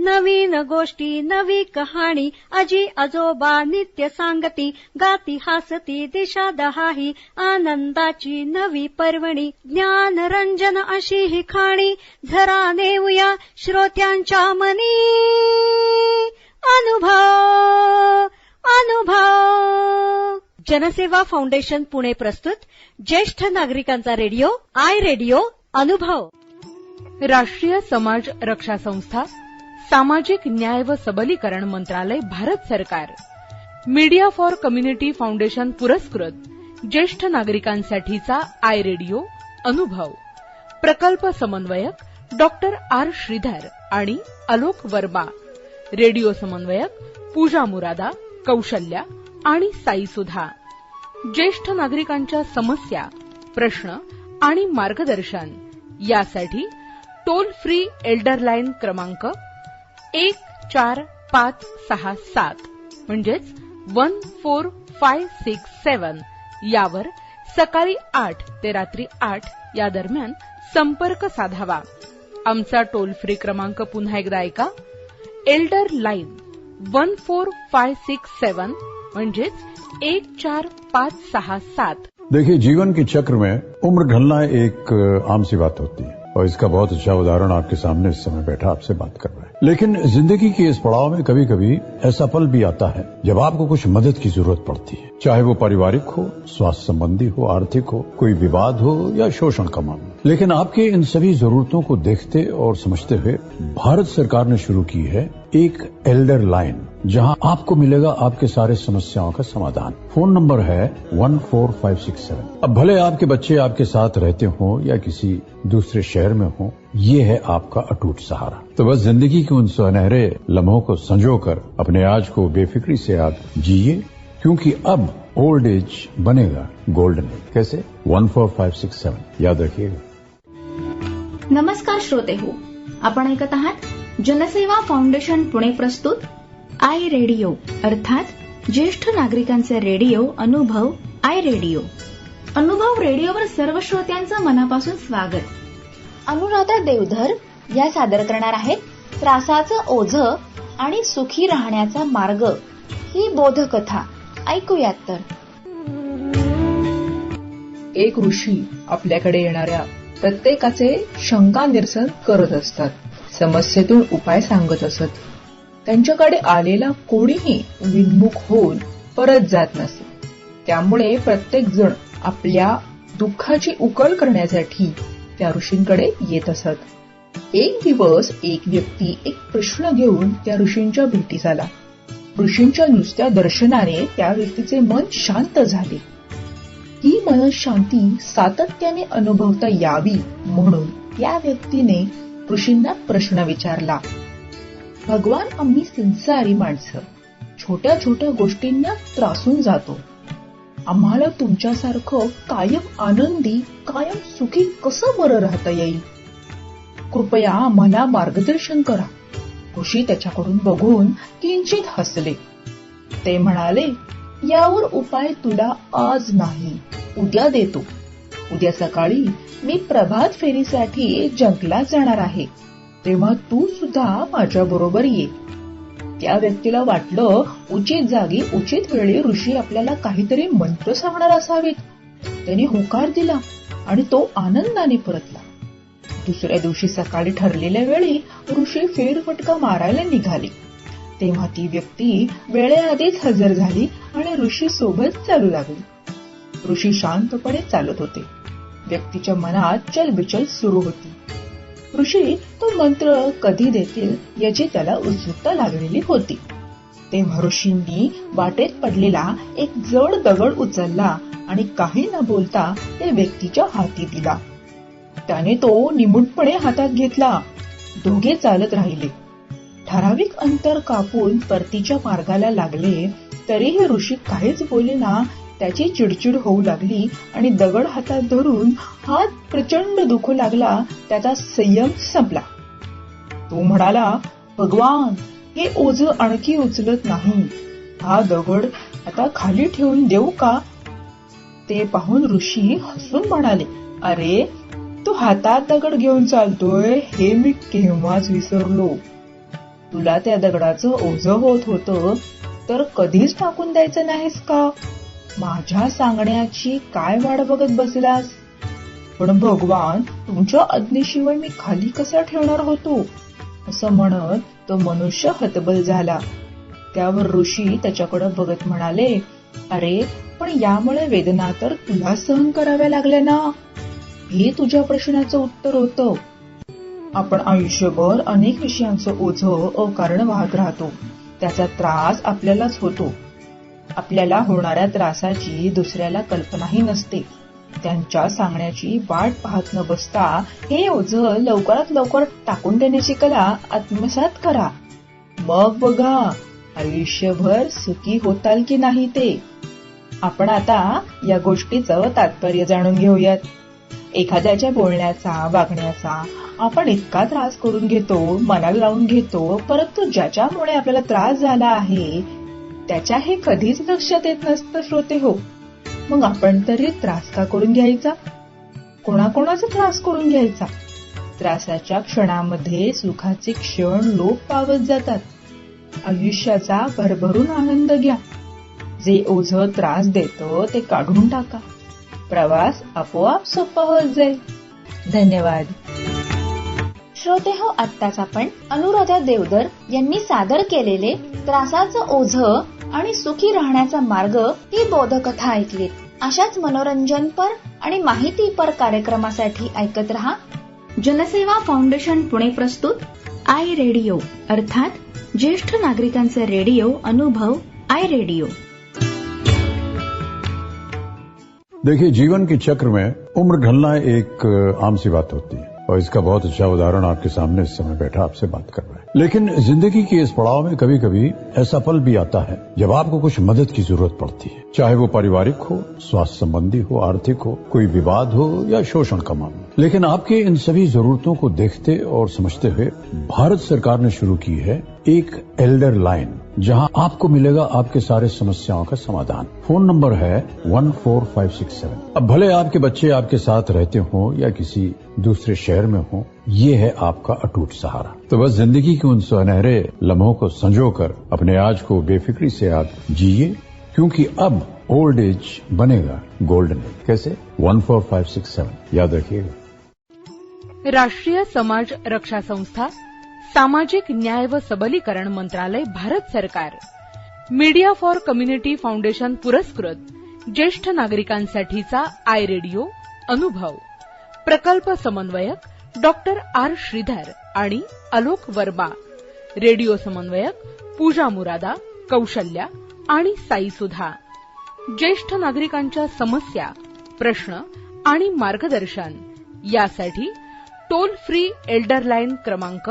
नवीन गोष्टी नवी कहाणी आजी आजोबा नित्य सांगती, गाती हसती दिशा दहाही, आनंदाची नवी पर्वणी, ज्ञान रंजन अशी ही खाणी, झरा नेऊया श्रोत्यांच्या मनी अनुभव अनुभव. जनसेवा फाउंडेशन पुणे प्रस्तुत ज्येष्ठ नागरिकांचा रेडिओ आय रेडिओ अनुभव. राष्ट्रीय समाज रक्षा संस्था, सामाजिक न्याय व सबलीकरण मंत्रालय, भारत सरकार, मीडिया फॉर कम्युनिटी फाउंडेशन पुरस्कृत ज्येष्ठ नागरिकांसाठीचा आय रेडिओ अनुभव. प्रकल्प समन्वयक डॉक्टर आर श्रीधर आणि अलोक वर्मा. रेडिओ समन्वयक पूजा मुरादा, कौशल्या आणि साई सुधा. ज्येष्ठ नागरिकांच्या समस्या, प्रश्न आणि मार्गदर्शन यासाठी टोल फ्री एल्डर लाईन क्रमांक 14567 म्हणजेच 14567 यावर सकाळी 8 ते रात्री 8 या दरम्यान संपर्क साधावा. आमचा टोल फ्री क्रमांक पुन्हा एकदा ऐका. एल्डर लाईन 14567 म्हणजेच 14567. देखिए, जीवन के चक्र में उम्र ढलना एक आम सी बात होती है और इसका बहुत अच्छा उदाहरण आपके सामने इस समय बैठा आपसे बात कर रहा है. लेकिन जिंदगी के इस पड़ाव में कभी कभी ऐसा पल भी आता है जब आपको कुछ मदद की जरूरत पड़ती है, चाहे वो पारिवारिक हो, स्वास्थ्य संबंधी हो, आर्थिक हो, कोई विवाद हो या शोषण का मामला. लेकिन आपके इन सभी जरूरतों को देखते और समझते हुए भारत सरकार ने शुरू की है एक एल्डर लाइन, जहां आपको मिलेगा आपके सारे समस्याओं का समाधान. फोन नंबर है 14567. अब भले आपके बच्चे आपके साथ रहते हों या किसी दूसरे शहर में हों, ये है आपका अटूट सहारा. तो बस जिंदगी के उन सुनहरे लम्हों को संजोकर अपने आज को बेफिक्री से आप जिए, क्योंकि अब ओल्ड एज बनेगा गोल्डन. कैसे? 14567 याद रखिएगा. नमस्कार श्रोते हो, आपण ऐकत आहात जनसेवा फाउंडेशन पुणे प्रस्तुत आय रेडिओ, अर्थात ज्येष्ठ नागरिकांचे रेडिओ अनुभव. आय रेडिओ अनुभव रेडिओवर सर्व श्रोत्यांचं मनापासून स्वागत. अनुराधा देवधर या सादर करणार आहेत त्रासाचं ओझं आणि सुखी राहण्याचा मार्ग ही बोधकथा. ऐकूयात तर. एक ऋषी आपल्याकडे येणाऱ्या प्रत्येकाचे शंका निरसन करत असतात, समस्येतून उपाय सांगत असत. त्यांच्याकडे आलेला कोणीही विनमुख होऊन परत जात नसे. त्यामुळे प्रत्येक जण आपल्या दुःखाची उकल करण्यासाठी त्या ऋषींकडे येत असत. एक दिवस एक व्यक्ती एक प्रश्न घेऊन त्या ऋषींच्या भेटीस आला. ऋषींच्या नुसत्या दर्शनाने त्या व्यक्तीचे मन शांत झाले. ही मनशांती सातत्याने अनुभवता यावी म्हणून या व्यक्तीने ऋषींना प्रश्न विचारला. भगवान, आम्ही संसारी माणसं छोट्या छोट्या गोष्टींना त्रासून जातो. आम्हाला तुमच्यासारखं कायम आनंदी, कायम सुखी कसं बरं राहता येईल? कृपया आम्हाला मार्गदर्शन करा. ऋषी त्याच्याकडून बघून किंचित हसले. ते म्हणाले, यावर उपाय तुला आज नाही, उद्या देतो. उद्या सकाळी मी प्रभात फेरीसाठी जंगलात जाणार आहे, तेव्हा तू सुद्धा माझ्या बरोबर ये. त्या व्यक्तीला वाटलं उचित जागी उचित वेळी ऋषी आपल्याला काहीतरी मंत्र सांगणार असावेत. त्याने होकार दिला आणि तो आनंदाने परतला. दुसऱ्या दिवशी सकाळी ठरलेल्या वेळी ऋषी फेरफटका मारायला निघाले. तेव्हा ती व्यक्ती वेळेआधीच हजर झाली आणि ऋषी सोबत चालू लागली. ऋषी शांतपणे चालत होते. व्यक्तीच्या मनात चलबिचल सुरू होती. ऋषी तो मंत्र कधी देतील याची त्याला उत्सुकता लागलेली होती. तेव्हा ऋषींनी वाटेत पडलेला एक जड दगड उचलला आणि काही न बोलता त्या व्यक्तीच्या हाती दिला. त्याने तो निमूटपणे हातात घेतला. दोघे चालत राहिले. ठराविक अंतर कापून परतीच्या मार्गाला लागले तरीही ऋषी काहीच बोलेना. त्याची चिडचिड होऊ लागली आणि दगड हातात धरून हात प्रचंड दुखू लागला. त्याचा संयम संपला. तो म्हणाला, भगवान, हे ओझं आणखी उचलत नाही. हा दगड आता खाली ठेवून देऊ का? ते पाहून ऋषी हसून म्हणाले, अरे, तू हातात दगड घेऊन चालतोय हे मी केव्हाच विसरलो. तुला त्या दगडाचं ओझं होत होतं तर कधीच टाकून द्यायचं नाहीस का? माझ्या सांगण्याची काय वाट बघत बसलास? पण भगवान, तुमच्या आज्ञेशिवाय मी खाली कसा ठेवणार होतो? असं म्हणत तो मनुष्य हतबल झाला. त्यावर ऋषी त्याच्याकडे बघत म्हणाले, अरे पण यामुळे वेदना तर तुला सहन कराव्या लागल्या ना? हे तुझ्या प्रश्नाचं उत्तर होतं. आपण आयुष्यभर अनेक विषयांचं ओझं अकारण वाहत राहतो. त्याचा त्रास आपल्यालाच होतो. आपल्याला होणाऱ्या त्रासाची दुसऱ्याला कल्पनाही नसते. त्यांच्या सांगण्याची वाट पाहत न बसता हे ओझं लवकरात लवकर टाकून देण्याची कला आत्मसात करा. मग बघा आयुष्यभर सुखी होताल की नाही ते. आपण आता या गोष्टीचं तात्पर्य जाणून घेऊयात. एखाद्याच्या बोलण्याचा, वागण्याचा आपण इतका त्रास करून घेतो, मनाला लावून घेतो, परंतु ज्याच्यामुळे आपल्याला त्रास झाला आहे त्याच्या हे कधीच लक्षात येत नसतं श्रोते हो. मग आपण तरी त्रास का करून घ्यायचा? कोणाकोणाचा त्रास करून घ्यायचा? त्रासाच्या क्षणामध्ये सुखाचे क्षण लोप पावत जातात. आयुष्याचा भरभरून आनंद घ्या. जे ओझं त्रास देतं ते काढून टाका. प्रवास आपोआप सोपा होत जाईल. धन्यवाद. श्रोते हो, आत्ताच आपण अनुराधा देवधर यांनी सादर केलेले त्रासाचं ओझं आणि सुखी राहण्याचा मार्ग ही बोधकथा ऐकली. अशाच मनोरंजनपर आणि माहितीपर कार्यक्रमासाठी ऐकत रहा जनसेवा फाउंडेशन पुणे प्रस्तुत आय रेडिओ, अर्थात ज्येष्ठ नागरिकांचे रेडिओ अनुभव आय रेडिओ. देखिए, जीवन के चक्र में उम्र ढलना एक आम सी बात होती है और इसका बहुत अच्छा उदाहरण आपके सामने इस समय बैठा आपसे बात कर रहा है. लेकिन जिंदगी के इस पड़ाव में कभी कभी ऐसा पल भी आता है जब आपको कुछ मदद की जरूरत पड़ती है, चाहे वो पारिवारिक हो, स्वास्थ्य संबंधी हो, आर्थिक हो, कोई विवाद हो या शोषण का मामला. लेकिन आपके इन सभी जरूरतों को देखते और समझते हुए भारत सरकार ने शुरू की है एक एल्डर लाइन, जहां आपको मिलेगा आपके सारे समस्याओं का समाधान. फोन नंबर है 14567. अब भले आपके बच्चे आपके साथ रहते हो या किसी दूसरे शहर में हो, ये है आपका अटूट सहारा. तो बस जिंदगी के उन सुनहरे लम्हों को संजोकर अपने आज को बेफिक्री से आप जिए, क्योंकि अब ओल्ड एज बनेगा गोल्डन एज. कैसे? 14567 याद रखिएगा. राष्ट्रीय समाज रक्षा संस्था, सामाजिक न्याय व सबलीकरण मंत्रालय, भारत सरकार, मीडिया फॉर कम्युनिटी फाउंडेशन पुरस्कृत ज्येष्ठ नागरिकांसाठीचा आय रेडिओ अनुभव, प्रकल्प समन्वयक डॉक्टर आर श्रीधर आणि आलोक वर्मा, रेडिओ समन्वयक पूजा मुरादा, कौशल्या आणि साई सुधा. ज्येष्ठ नागरिकांच्या समस्या, प्रश्न आणि मार्गदर्शन यासाठी टोल फ्री एल्डर लाईन क्रमांक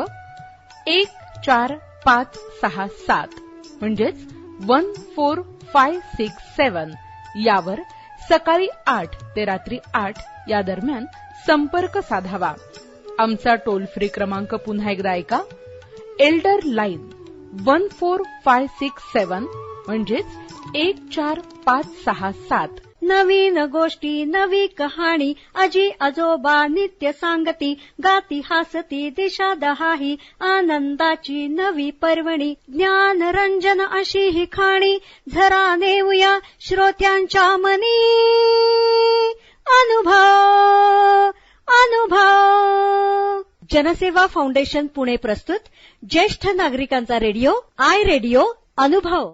14567 म्हणजेच 14567 यावर सकाळी 8 ते रात्री 8 या दरम्यान संपर्क साधावा. आमचा टोल फ्री क्रमांक पुन्हा एकदा ऐका. एल्डर लाईन 14567 म्हणजेच 14567. नवीन गोष्टी, नवी कहाणी, आजी आजोबा नित्य सांगती, गाती हासती दिशा दहाही, आनंदाची नवी पर्वणी, ज्ञान रंजन अशी ही खाणी, झरा नेऊया श्रोत्यांच्या मनी. अनुभव अनुभव. जनसेवा फाउंडेशन पुणे प्रस्तुत ज्येष्ठ नागरिकांचा रेडिओ आय रेडिओ अनुभव.